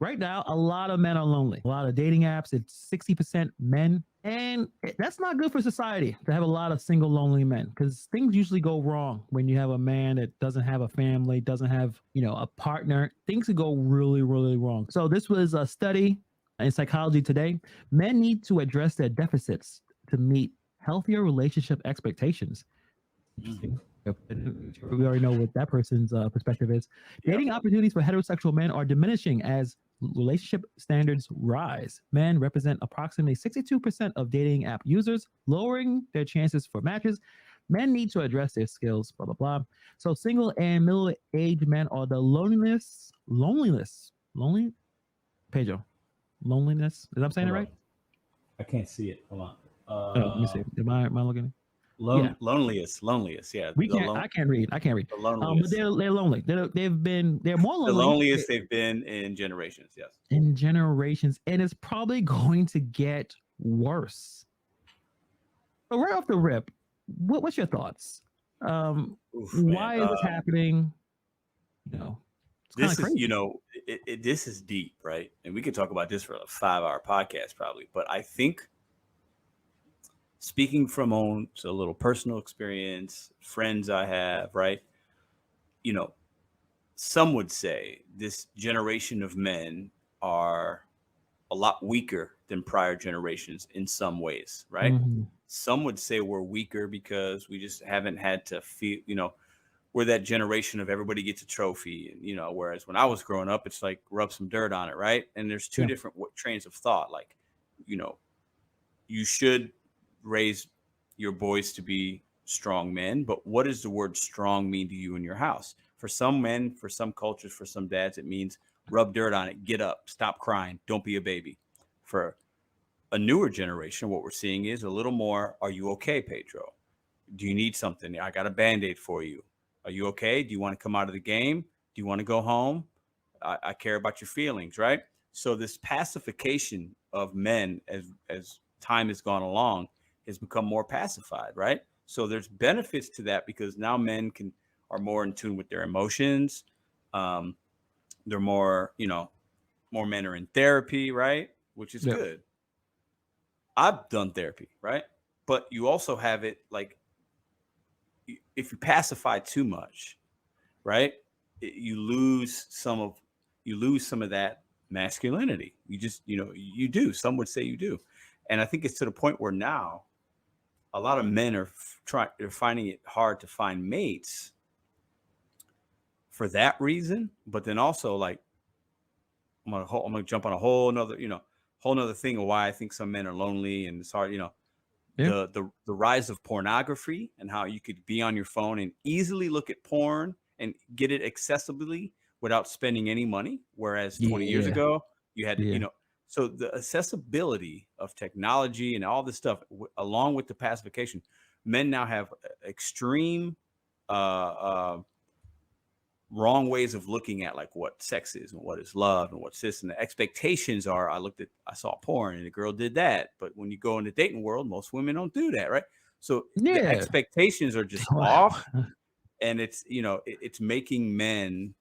right now, a lot of men are lonely. A lot of dating apps, it's 60% men. And that's not good for society to have a lot of single, lonely men because things usually go wrong when you have a man that doesn't have a family, doesn't have, a partner. Things could go really, really wrong. So this was a study in Psychology Today. Men need to address their deficits to meet healthier relationship expectations. Interesting. We already know what that person's perspective is. Yep. Dating opportunities for heterosexual men are diminishing as relationship standards rise. Men represent approximately 62% of dating app users, lowering their chances for matches. Men need to address their skills, blah, blah, blah. So single and middle-aged men are the loneliest, Pedro, loneliness. Is that I'm saying it right? I can't see it. Hold on. Let me see. Am I looking? Loneliest. Yeah. I can't read. The But they're lonely. They're more lonely. The loneliest they've been in generations. Yes. In generations, and it's probably going to get worse. But right off the rip, what's your thoughts? Why is this happening? This is crazy. This is deep, right? And we could talk about this for a 5-hour podcast probably. But I think, speaking from a little personal experience, friends I have, right? Some would say this generation of men are a lot weaker than prior generations in some ways, right? Mm-hmm. Some would say we're weaker because we just haven't had to feel, we're that generation of everybody gets a trophy. And, whereas when I was growing up, it's like rub some dirt on it, right? And there's two different trains of thought. Like, you should raise your boys to be strong men, but what does the word strong mean to you in your house? For some men, for some cultures, for some dads, it means rub dirt on it, get up, stop crying, don't be a baby. For a newer generation, what we're seeing is a little more, are you okay, Pedro? Do you need something? I got a Band-Aid for you. Are you okay? Do you want to come out of the game? Do you want to go home? I care about your feelings, right? So this pacification of men as time has gone along has become more pacified, right? So there's benefits to that because now men are more in tune with their emotions. They're more, more men are in therapy, right? Which is good. I've done therapy, right? But you also have it like, if you pacify too much, right? You lose some of that masculinity. You just, you do. Some would say you do. And I think it's to the point where now a lot of men are finding it hard to find mates for that reason. But then also, like, I'm gonna jump on a whole nother thing of why I think some men are lonely and it's hard. The rise of pornography and how you could be on your phone and easily look at porn and get it accessibly without spending any money, whereas 20 years ago you had to, so the accessibility of technology and all this stuff, along with the pacification, men now have extreme wrong ways of looking at like what sex is and what is love and what's this, and the expectations are, I saw porn and the girl did that. But when you go in the dating world, most women don't do that, right? So the expectations are just off, and it's, it's making men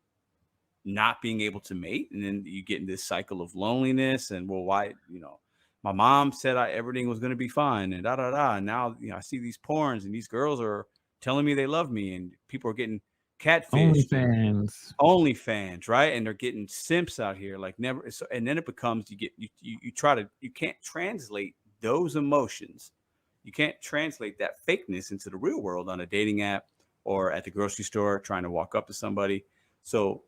not being able to mate. And then you get in this cycle of loneliness and, well, why, my mom said everything was going to be fine and And now, I see these porns and these girls are telling me they love me and people are getting catfish, OnlyFans, right? And they're getting simps out here like never. So, and then it becomes, you can't translate those emotions. You can't translate that fakeness into the real world on a dating app or at the grocery store trying to walk up to somebody. So,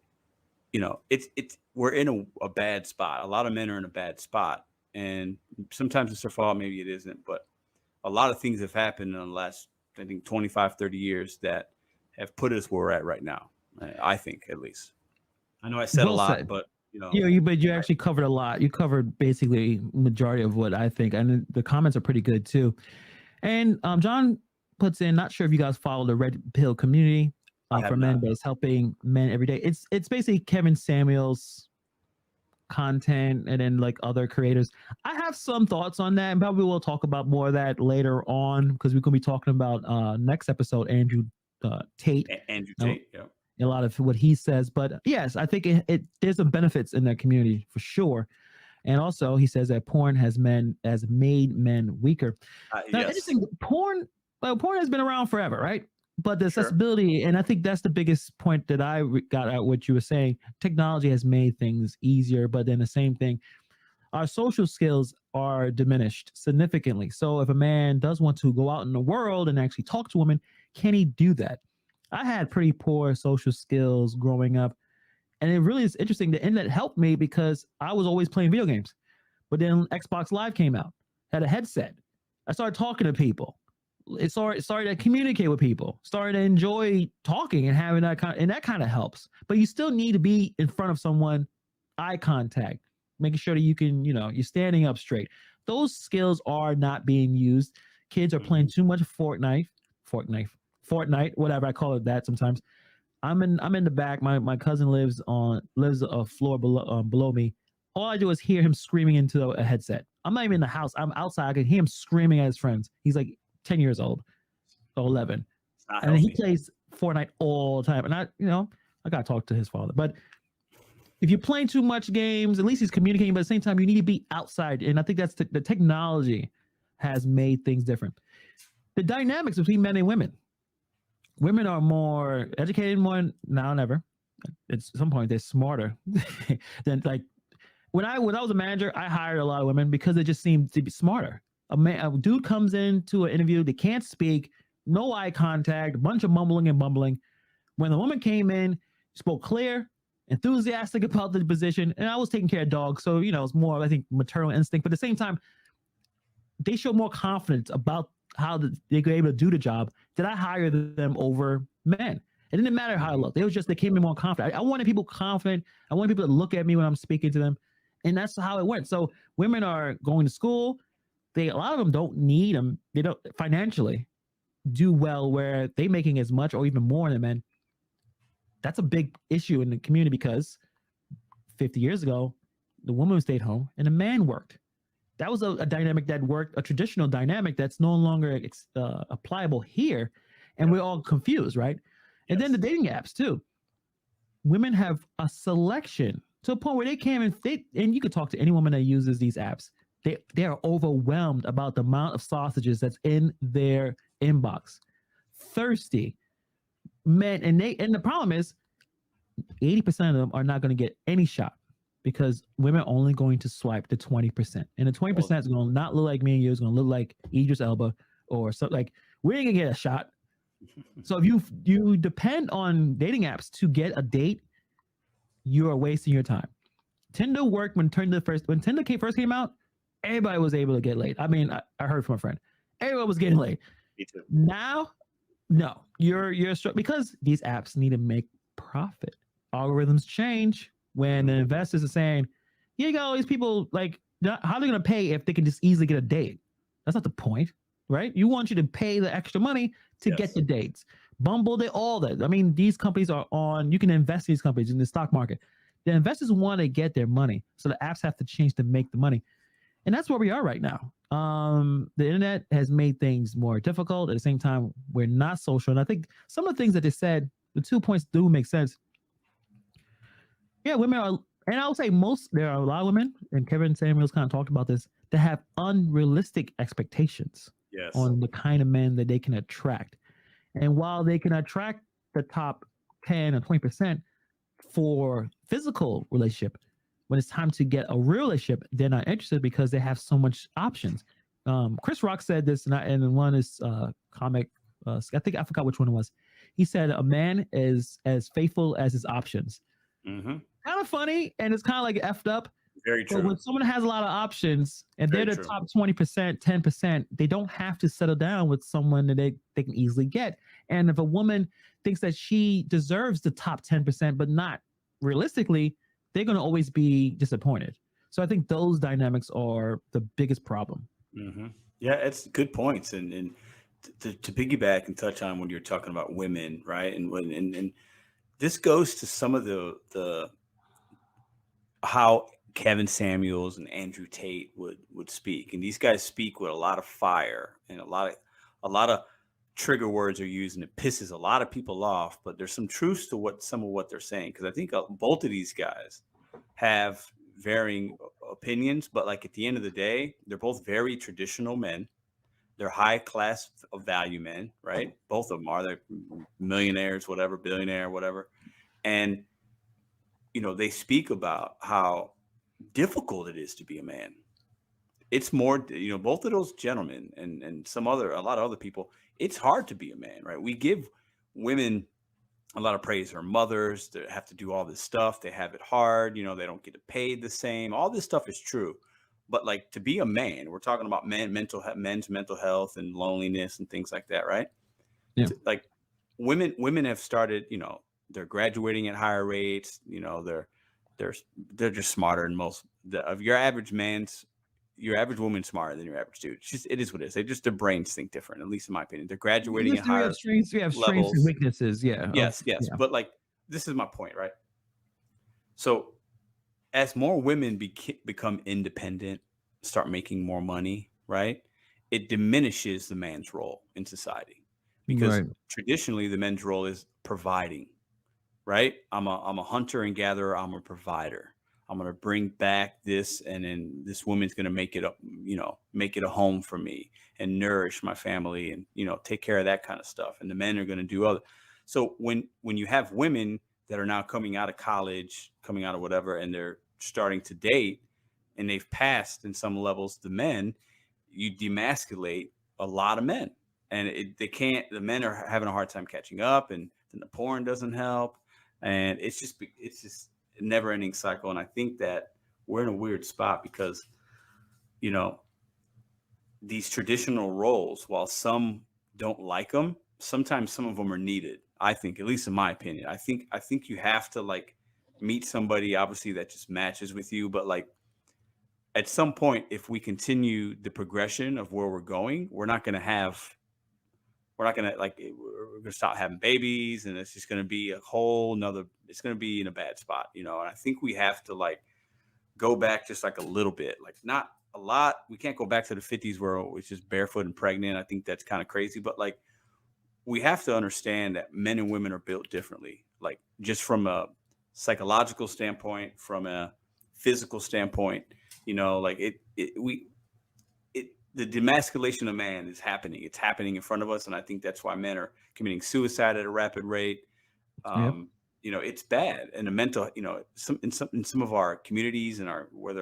we're in a bad spot. A lot of men are in a bad spot, and sometimes it's their fault. Maybe it isn't, but a lot of things have happened in the last, I think, 25, 30 years that have put us where we're at right now. I think, at least. I know I said a lot, but you actually covered a lot. You covered basically majority of what I think, and the comments are pretty good too. And John puts in, not sure if you guys follow the Red Pill community for men, but it's helping men every day. It's basically Kevin Samuels content and then like other creators. I have some thoughts on that, and probably we'll talk about more of that later on because we're going to be talking about next episode Andrew Tate. Andrew Tate, yeah. a lot of what he says. But yes, I think there's some benefits in that community for sure. And also, he says that porn has made men weaker. Now, Yes. interesting. Porn has been around forever, right? But the Sure. accessibility, and I think that's the biggest point that I got out what you were saying. Technology has made things easier, but then the same thing, our social skills are diminished significantly. So if a man does want to go out in the world and actually talk to women, can he do that? I had pretty poor social skills growing up, and it really is interesting. The internet helped me because I was always playing video games. But then Xbox Live came out, had a headset. I started talking to people. It started to communicate with people, started to enjoy talking and having and that kind of helps. But you still need to be in front of someone, eye contact, making sure that you can, you're standing up straight. Those skills are not being used. Kids are playing too much Fortnite, whatever I call it that sometimes. I'm in the back. My cousin lives a floor below me. All I do is hear him screaming into a headset. I'm not even in the house. I'm outside. I can hear him screaming at his friends. He's like 10 years old or 11. And he plays Fortnite all the time. And I got to talk to his father. But if you're playing too much games, at least he's communicating. But at the same time, you need to be outside. And I think that's the technology has made things different. The dynamics between men and women. Women are more educated more now than ever. At some point, they're smarter than like when I was a manager. I hired a lot of women because they just seemed to be smarter. A dude comes into an interview, they can't speak, no eye contact, a bunch of mumbling and bumbling. When the woman came in, spoke clear, enthusiastic about the position, and I was taking care of dogs, so it's more, I think, maternal instinct. But at the same time, they show more confidence about how they were able to do the job. Did I hire them over men? It didn't matter how I looked. They came in more confident. I wanted people confident. I wanted people to look at me when I'm speaking to them. And that's how it went. So women are going to school. A lot of them don't need them. They don't financially do well where they making as much or even more than men. That's a big issue in the community because 50 years ago, the woman stayed home and the man worked. That was a dynamic that worked, a traditional dynamic that's no longer applicable here. And we're all confused, right? And then the dating apps too. Women have a selection to a point where they can't even, and you could talk to any woman that uses these apps. They are overwhelmed about the amount of sausages that's in their inbox. Thirsty men, and the problem is 80% of them are not going to get any shot because women are only going to swipe the 20%. And the 20% is going to not look like me and you. It's going to look like Idris Elba or something. Like, we ain't going to get a shot. So if you depend on dating apps to get a date, you are wasting your time. Tinder worked when Tinder first came out. Everybody was able to get laid. I mean, I heard from a friend. Everyone was getting laid. Me too. Now, no, you're because these apps need to make profit. Algorithms change when the investors are saying, you got all these people, like, how are they going to pay if they can just easily get a date? That's not the point, right? You want you to pay the extra money to get the dates. Bumble, all that. I mean, these companies are you can invest in these companies in the stock market. The investors want to get their money. So the apps have to change to make the money. And that's where we are right now. The internet has made things more difficult. At the same time, we're not social. And I think some of the things that they said, the 2 points do make sense. Yeah, women are, and I would say there are a lot of women, and Kevin Samuels kind of talked about this, that have unrealistic expectations on the kind of men that they can attract. And while they can attract the top 10 or 20% for physical relationship, when it's time to get a real relationship, they're not interested because they have so much options. Chris Rock said this in one of his comic, I forgot which one it was. He said a man is as faithful as his options. Mm-hmm. Kind of funny, and it's kind of like effed up. Very true. But when someone has a lot of options and they're the top 20%, 10%, they don't have to settle down with someone that they can easily get. And if a woman thinks that she deserves the top 10%, but not realistically, they're going to always be disappointed. So I think those dynamics are the biggest problem. Mm-hmm. Yeah, it's good points. And to piggyback and touch on when you're talking about women, right? And this goes to some of the how Kevin Samuels and Andrew Tate would speak. And these guys speak with a lot of fire and a lot of trigger words are used and it pisses a lot of people off, but there's some truth to some of what they're saying, because I think both of these guys have varying opinions, but like at the end of the day, they're both very traditional men. They're high class of value men, right? Both of them are. They're millionaires, whatever, billionaire, whatever. And, they speak about how difficult it is to be a man. It's more, both of those gentlemen and a lot of other people, it's hard to be a man, right? We give women a lot of praise. Their mothers, they have to do all this stuff. They have it hard. They don't get paid the same. All this stuff is true. But like, to be a man, we're talking about men's mental health and loneliness and things like that, right? Yeah. Like women have started, they're graduating at higher rates. They're just smarter than most of your average woman's smarter than your average dude. It is what it is. Their brains think different, at least in my opinion. They're graduating at higher strengths. We have strengths and weaknesses. Yeah. Yes. Yeah. But like, this is my point, right? So as more women become independent, start making more money, right? It diminishes the man's role in society, because traditionally the men's role is providing, right? I'm a hunter and gatherer. I'm a provider. I'm going to bring back this, and then this woman's going to make it a home for me and nourish my family and, take care of that kind of stuff. And the men are going to do other. So when you have women that are now coming out of college, coming out of whatever, and they're starting to date, and they've passed in some levels the men, you demasculate a lot of men, and the men are having a hard time catching up, and then the porn doesn't help. And it's just a never ending cycle. And I think that we're in a weird spot because, these traditional roles, while some don't like them, sometimes some of them are needed. I think, at least in my opinion, I think you have to like meet somebody, obviously, that just matches with you. But like, at some point, if we continue the progression of where we're going, we're going to stop having babies, and it's just going to be it's going to be in a bad spot, and I think we have to like go back just like a little bit, like not a lot. We can't go back to the 50s where it's just barefoot and pregnant. I think that's kind of crazy, but like, we have to understand that men and women are built differently, like just from a psychological standpoint, from a physical standpoint, like the demasculation of man is happening. It's happening in front of us. And I think that's why men are committing suicide at a rapid rate. It's bad. And the mental, in some of our communities and what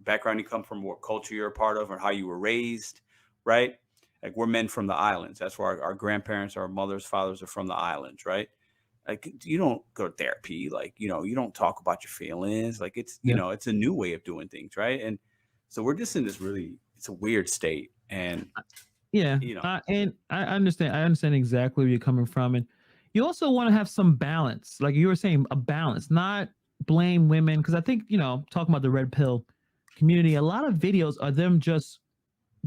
background you come from, what culture you're a part of, or how you were raised, right? Like, we're men from the islands. That's where our grandparents, our mothers, fathers are from the islands, right? Like, you don't go to therapy. Like, you don't talk about your feelings. Like, it's, it's a new way of doing things, right? And so we're just in this it's a weird state. And and I understand exactly where you're coming from. And you also want to have some balance, like you were saying, a balance, not blame women. Because I think, talking about the red pill community, a lot of videos are them just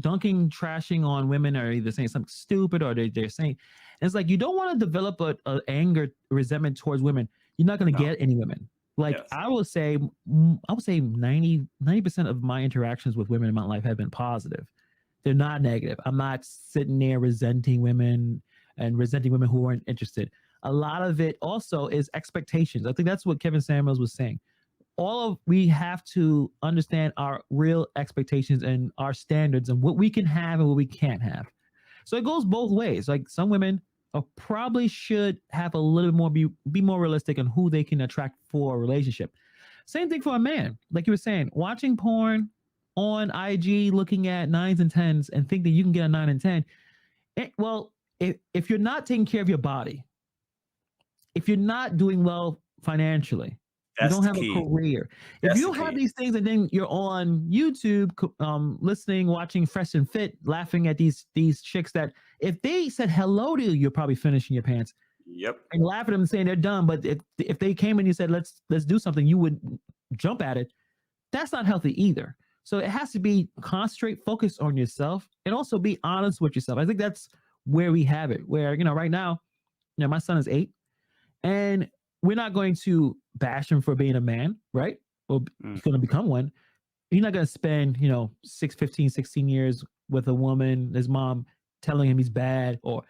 trashing on women, or either saying something stupid, or they're saying, and it's like, you don't want to develop a anger, resentment towards women. You're not going to get any women. Like, yes. I would say 90% of my interactions with women in my life have been positive. They're not negative. I'm not sitting there resenting women who aren't interested. A lot of it also is expectations. I think that's what Kevin Samuels was saying. We have to understand our real expectations and our standards and what we can have and what we can't have. So it goes both ways. Like, some women probably should have a little bit more, be more realistic on who they can attract for a relationship. Same thing for a man. Like you were saying, watching porn on IG, looking at 9s and 10s and think that you can get a 9 and 10. If you're not taking care of your body, if you're not doing well financially, you don't have a career. If you don't have these things, and then you're on YouTube, listening, watching Fresh and Fit, laughing at these chicks that if they said hello to you, you're probably finishing your pants. Yep. And laugh at them and saying they're dumb. But if they came and you said, let's do something, you would jump at it. That's not healthy either. So it has to be concentrate, focus on yourself, and also be honest with yourself. I think that's where we have it. Where, right now, my son is 8, and we're not going to bash him for being a man, right? Well, he's going to become one. He's not going to spend, 15, 16 years with a woman, his mom telling him he's bad, or,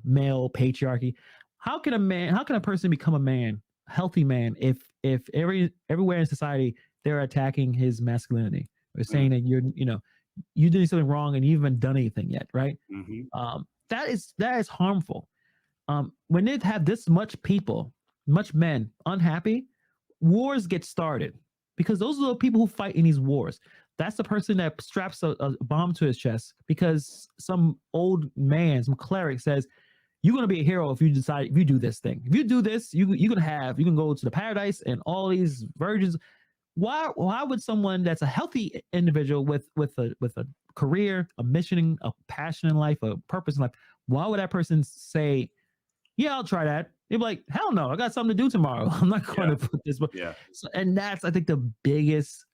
male patriarchy. How can a person become a man, a healthy man, if everywhere in society they're attacking his masculinity or saying that you're doing something wrong and you haven't done anything yet, right? That is harmful. When they have this much men unhappy, wars get started because those are the people who fight in these wars. That's the person that straps a bomb to his chest because some old man, some cleric says, "You're gonna be a hero if you do this thing. If you do this, you can go to the paradise and all these virgins." Why would someone that's a healthy individual with a career, a mission, a passion in life, a purpose in life, why would that person say, "Yeah, I'll try that"? They'd be like, "Hell no, I got something to do tomorrow. I'm not going to put this." So, and that's, I think, the biggest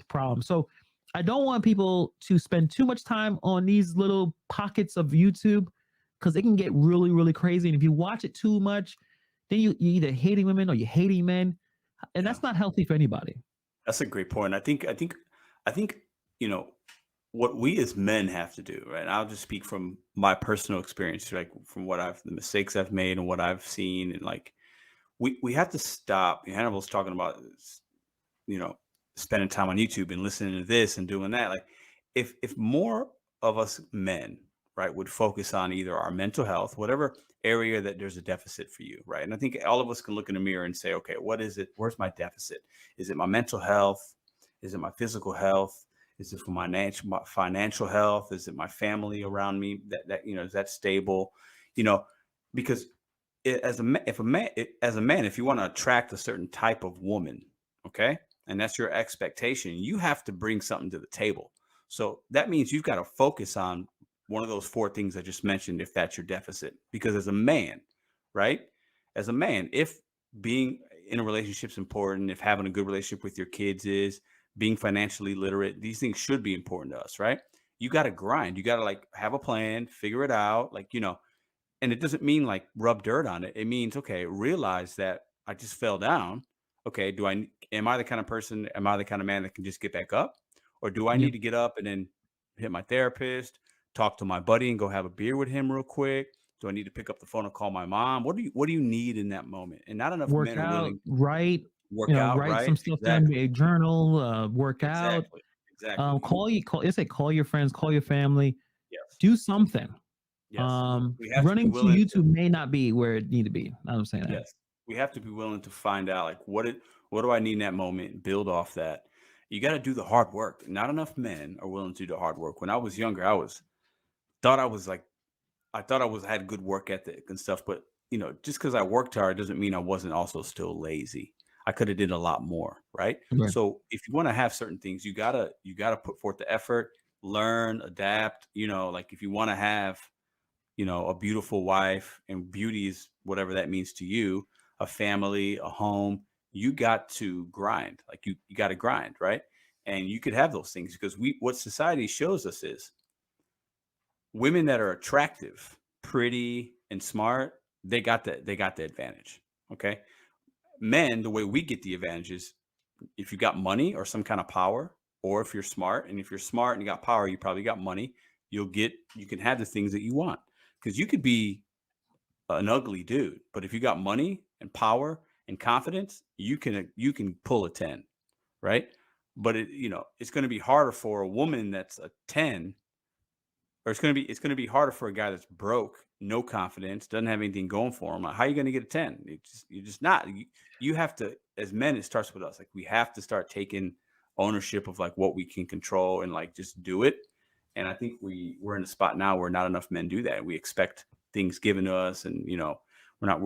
problem. So I don't want people to spend too much time on these little pockets of YouTube because it can get really, really crazy. And if you watch it too much, then you either hating women or you hating men, and that's not healthy for anybody. That's a great point. I think what we as men have to do, right? I'll just speak from my personal experience, like from the mistakes I've made and what I've seen, and like we have to stop. Hannibal's talking about, spending time on YouTube and listening to this and doing that. Like, if more of us men, right, would focus on either our mental health, whatever area that there's a deficit for you, right? And I think all of us can look in the mirror and say, okay, what is it? Where's my deficit? Is it my mental health? Is it my physical health? Is it for my financial health? Is it my family around me that is that stable? Because as a man, if you want to attract a certain type of woman, okay, and that's your expectation, you have to bring something to the table. So that means you've got to focus on one of those 4 things I just mentioned, if that's your deficit. Because as a man, right? As a man, if being in a relationship is important, if having a good relationship with your kids is, being financially literate, these things should be important to us, right? You got to grind. You got to like have a plan, figure it out, and it doesn't mean like rub dirt on it. It means, okay, realize that I just fell down. Okay, am I the kind of person, am I the kind of man that can just get back up? Or do I need to get up and then hit my therapist, talk to my buddy and go have a beer with him real quick? Do I need to pick up the phone and call my mom? What do you need in that moment? And not enough men are willing to work out, write right? some stuff down, a journal, work out. Exactly. Call your friends, call your family. Yes. Do something. Yes. Running to YouTube may not be where it need to be. I'm saying that. Yes. We have to be willing to find out, like, what do I need in that moment? Build off that. You got to do the hard work. Not enough men are willing to do the hard work. When I was younger, I thought I had good work ethic and stuff, but just because I worked hard doesn't mean I wasn't also still lazy. I could have did a lot more, right? So if you want to have certain things, you gotta put forth the effort, learn, adapt. Like if you want to have, a beautiful wife, and beauty is whatever that means to you, a family, a home, you got to grind. Like you got to grind, right? And you could have those things because what society shows us is women that are attractive, pretty, and smart, they got the advantage. Okay. Men, the way we get the advantage is if you got money or some kind of power, or if you're smart. And if you're smart and you got power, you probably got money. You can have the things that you want, because you could be an ugly dude, but if you got money and power and confidence, you can pull a 10, right? But it's going to be harder for a woman that's a 10, or it's going to be harder for a guy that's broke, no confidence, doesn't have anything going for him. Like, how are you going to get a 10? You're just not. You have to, as men, it starts with us. Like, we have to start taking ownership of like what we can control and like just do it. And I think we're in a spot now where not enough men do that. We expect things given to us, and we're not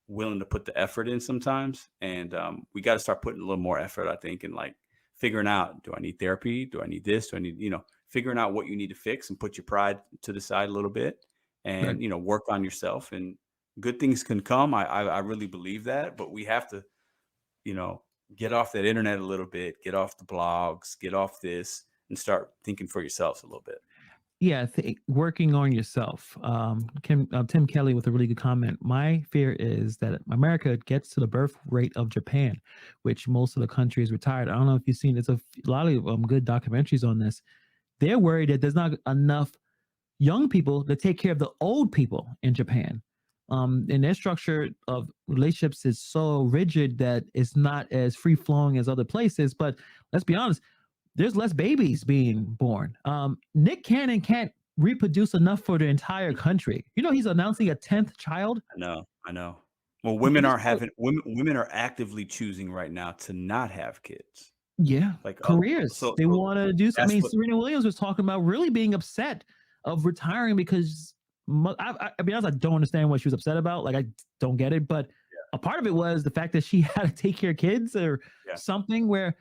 willing to put the effort in sometimes. And we got to start putting a little more effort, I think, and like figuring out, do I need therapy? Do I need this? Do I need, figuring out what you need to fix, and put your pride to the side a little bit, and work on yourself, and good things can come. I really believe that, but we have to, get off that internet a little bit, get off the blogs, get off this, and start thinking for yourselves a little bit. Yeah, working on yourself. Tim Kelly with a really good comment. My fear is that America gets to the birth rate of Japan, which most of the country is retired. I don't know if you've seen, there's a lot of good documentaries on this. They're worried that there's not enough young people to take care of the old people in Japan. And their structure of relationships is so rigid that it's not as free flowing as other places. But let's be honest, there's less babies being born. Nick Cannon can't reproduce enough for the entire country. You know, he's announcing a 10th child. I know. Well, It women is are having women are actively choosing right now to not have kids. Yeah, Like, careers. They so want to do. I that's mean, what. Serena Williams was talking about really being upset of retiring because I be honest, I don't understand what she was upset about. Like, I don't get it. But a part of it was the fact that she had to take care of kids or Yeah, something where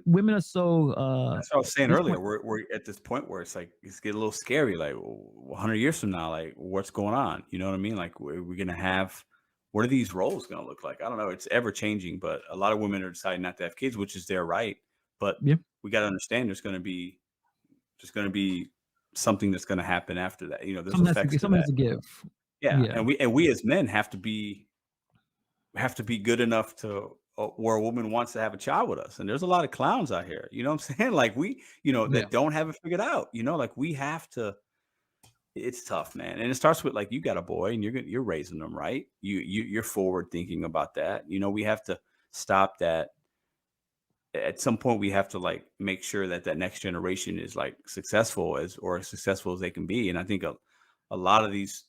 women are so. that's what I was saying This earlier. point, We're at this point where it's like it's getting a little scary. Like 100 years from now, like what's going on? You know what I mean? Like we're gonna have. What are these roles gonna look like? I don't know. It's ever changing, but a lot of women are deciding not to have kids, which is their right. But yeah, we got to understand there's going to be something that's going to happen after that. You know, there's effects to something has that. to give. Yeah, Yeah, and we as men have to be good enough to where a woman wants to have a child with us. And there's a lot of clowns out here. You know what I'm saying? Like yeah. that don't have it figured out. You know, like we have to. It's tough, man. And it starts with like you got a boy and you're raising them, right? You're forward thinking about that. You know, we have to stop that. At some point we have to like make sure that that next generation is like successful as successful as they can be. And I think a lot of these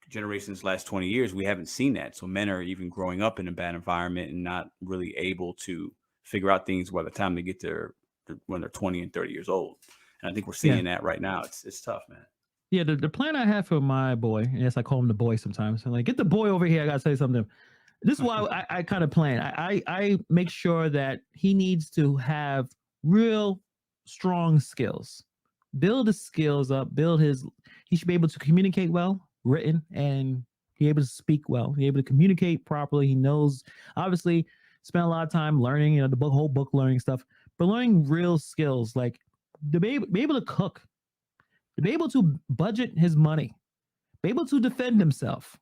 generations last 20 years we haven't seen that, so men are even growing up in a bad environment and not really able to figure out things by the time they get when they're 20 and 30 years old. And I think we're Yeah. seeing that right now. It's tough, man. Yeah, the plan I have for my boy, yes, I call him the boy sometimes. I'm like, get the boy over here. I gotta say something. This is why I kind of plan. I make sure that he needs to have real strong skills. Build his skills up, he should be able to communicate well, written, and be able to speak well, be able to communicate properly. He knows, obviously, spent a lot of time learning, whole book learning stuff, but learning real skills like to be able to cook, to be able to budget his money, be able to defend himself,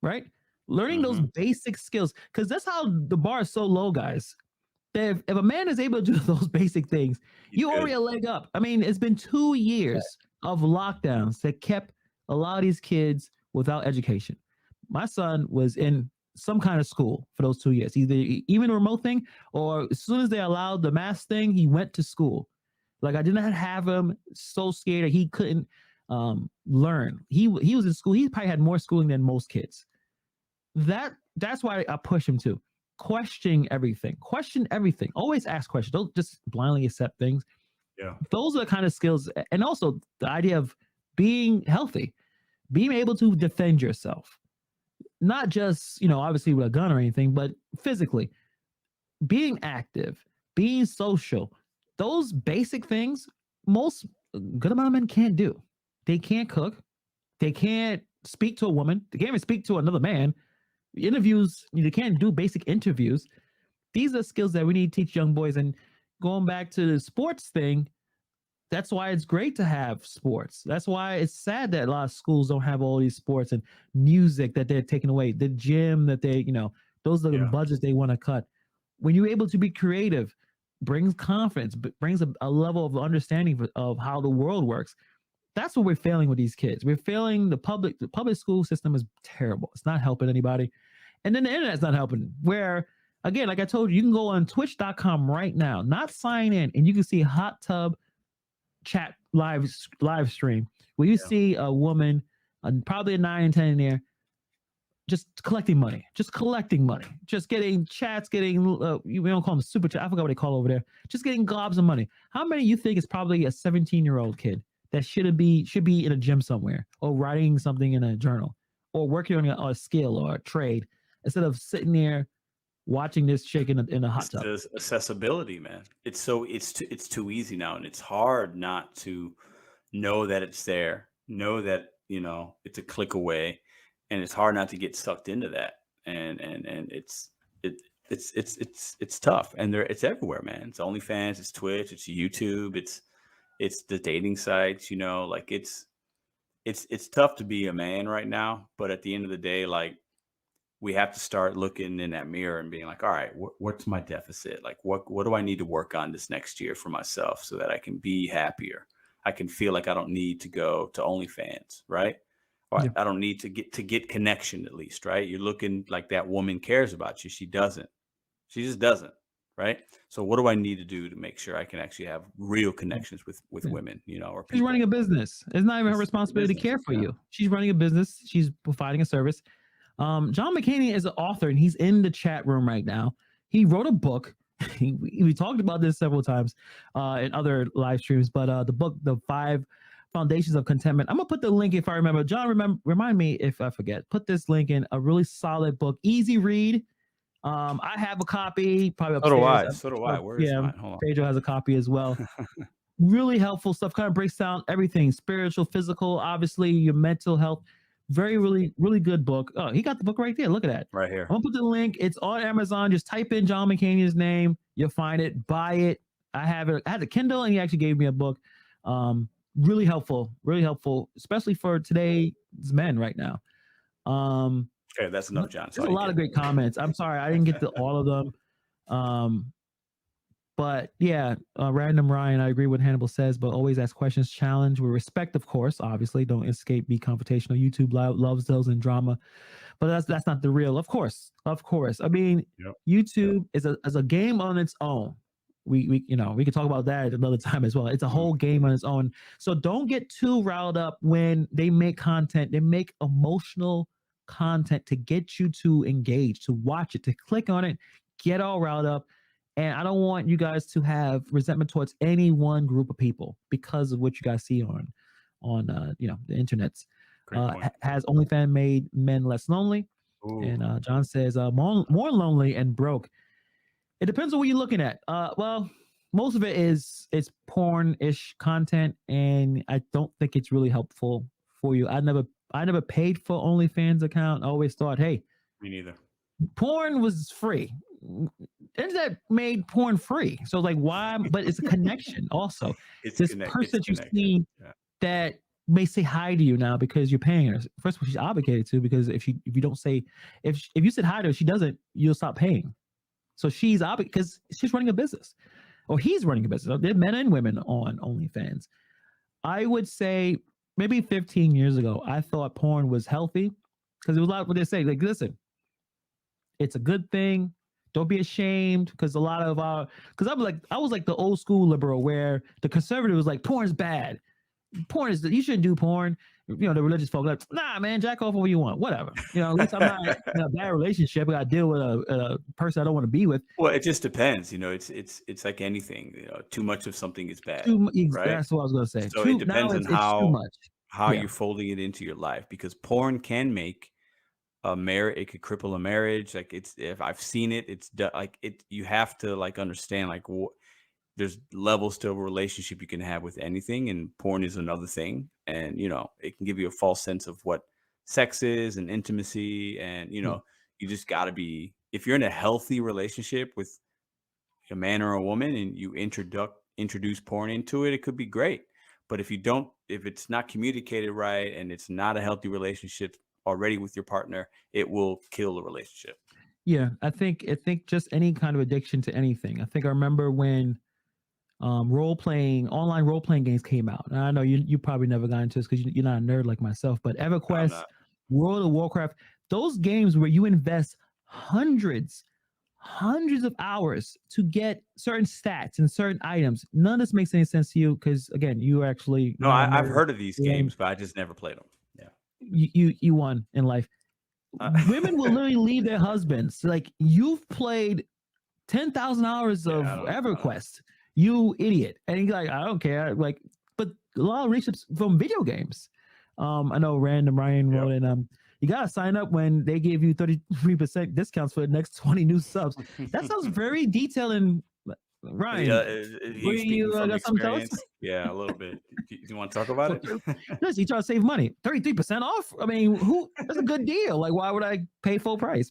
right? Learning those Hmm. basic skills, because that's how the bar is so low, guys. That if a man is able to do those basic things, He's you already good. a leg up. I mean, it's been 2 years of lockdowns that kept a lot of these kids without education. My son was in some kind of school for those 2 years, either even a remote thing, or as soon as they allowed the mask thing, he went to school. Like I did not have him so scared that he couldn't learn. He was in school. He probably had more schooling than most kids. That's why I push him to question everything. Question everything. Always ask questions. Don't just blindly accept things. Yeah. Those are the kind of skills, and also the idea of being healthy, being able to defend yourself, not just obviously with a gun or anything, but physically, being active, being social. Those basic things, most good amount of men can't do. They can't cook. They can't speak to a woman. They can't even speak to another man. Interviews, they can't do basic interviews. These are skills that we need to teach young boys. And going back to the sports thing, that's why it's great to have sports. That's why it's sad that a lot of schools don't have all these sports and music that they're taking away. The gym that those are the Yeah. budgets they want to cut. When you're able to be creative, brings confidence, brings a level of understanding of how the world works. That's what we're failing with these kids. We're failing the public school system is terrible. It's not helping anybody. And then the internet's not helping. Where again, like I told you, you can go on twitch.com right now, not sign in, and you can see hot tub chat live stream where you see a woman, probably a 9 and 10 in there, just collecting money, just getting chats, getting we don't call them super chat. I forgot what they call over there. Just getting gobs of money. How many you think is probably a 17-year-old kid that should be in a gym somewhere, or writing something in a journal, or working on a skill or a trade, instead of sitting there watching this chick in a hot It's tub? just accessibility, man. It's too easy now, and it's hard not to know that it's there, know that it's a click away, and it's hard not to get sucked into that. And it it's tough, and it's everywhere, man. It's OnlyFans, it's Twitch, it's YouTube, it's the dating sites. Like it's tough to be a man right now. But at the end of the day, like we have to start looking in that mirror and being like, all right, what's my deficit? Like, what do I need to work on this next year for myself so that I can be happier? I can feel like I don't need to go to OnlyFans, right? Or Yeah. I don't need to get connection at least, right? You're looking like that woman cares about you. She doesn't. She just doesn't, right? So what do I need to do to make sure I can actually have real connections with Yeah. women, you know, or She's running people? a business. It's not even her It's responsibility to business. care for Yeah. you. She's running a business. She's providing a service. John McCaney is an author, and he's in the chat room right now. He wrote a book. We talked about this several times in other live streams, but the book, The 5 Foundations of Contentment. I'm gonna put the link if I remember. John, remind me if I forget. Put this link in. A really solid book, easy read. I have a copy, probably So do upstairs. I. So do I. Where is Yeah, mine? Hold Pedro has a copy as well. Really helpful stuff. Kind of breaks down everything: spiritual, physical, obviously your mental health. Really good book. Oh, he got the book right there. Look at that. on. Right here. I'm gonna put the link. It's on Amazon. Just type in John McCaney's name. You'll find it. Buy it. I have it. I had the Kindle, and he actually gave me a book. Really helpful, especially for today's men right now. Okay, that's enough, John. There's a lot of great comments. I'm sorry I didn't get to all of them. But yeah, Random Ryan, I agree with Hannibal says, but always ask questions, challenge with respect, of course. Obviously, don't escape, be confrontational. YouTube loves those and drama, but that's not the real. Of course. I mean, YouTube is a game on its own. We can talk about that another time as well. It's a whole game on its own. So don't get too riled up when they make content. They make emotional content to get you to engage, to watch it, to click on it, get all riled up. And I don't want you guys to have resentment towards any one group of people because of what you guys see on the internets. Has OnlyFans made men less lonely? Ooh. And John says more lonely and broke. It depends on what you're looking at. Well, most of it is porn-ish content, and I don't think it's really helpful for you. I never paid for OnlyFans account. I always thought, hey, me neither. Porn was free. Internet made porn free. So like, why? But it's a connection also. It's this person that you see that may say hi to you now because you're paying her. First of all, she's obligated to, because if you don't say, if you said hi to her, she doesn't, you'll stop paying. So she's obligated because she's running a business, or he's running a business. There are men and women on OnlyFans. I would say maybe 15 years ago, I thought porn was healthy because it was a lot of what they say. Like, listen, it's a good thing. Don't be ashamed, because a lot of because I was like the old school liberal where the conservative was like, porn's bad. Porn is, you shouldn't do porn. The religious folk like, nah, man, jack off what you want, whatever. At least I'm not in a bad relationship. I got to deal with a person I don't want to be with. Well, it just depends. It's like anything. Too much of something is bad. Right? That's what I was going to say. So it depends on how you're folding it into your life, because porn can make a marriage, it could cripple a marriage. Like, if I've seen it, it's like it. You have to like understand like there's levels to a relationship you can have with anything, and porn is another thing. And it can give you a false sense of what sex is and intimacy. And you just got to be, if you're in a healthy relationship with a man or a woman and you introduce porn into it, it could be great. But if it's not communicated right and it's not a healthy relationship already with your partner, it will kill the relationship. Yeah, I think just any kind of addiction to anything. I think I remember when online role playing games came out. And I know you probably never got into this because you're not a nerd like myself, but EverQuest, World of Warcraft, those games where you invest hundreds of hours to get certain stats and certain items. None of this makes any sense to you because, again, you actually... No, I've heard of these games, but I just never played them. Yeah. You won in life. Women will literally leave their husbands. Like, you've played 10,000 hours of EverQuest. You idiot. And he's like, I don't care. Like, but a lot of relationships from video games. I know Random Ryan wrote in, you got to sign up when they give you 33% discounts for the next 20 new subs. That sounds very detailed. And Ryan, you got something to tell us? Yeah, a little bit. Do you want to talk about it? Yes, you try to save money. 33% off? I mean, that's a good deal. Like, why would I pay full price?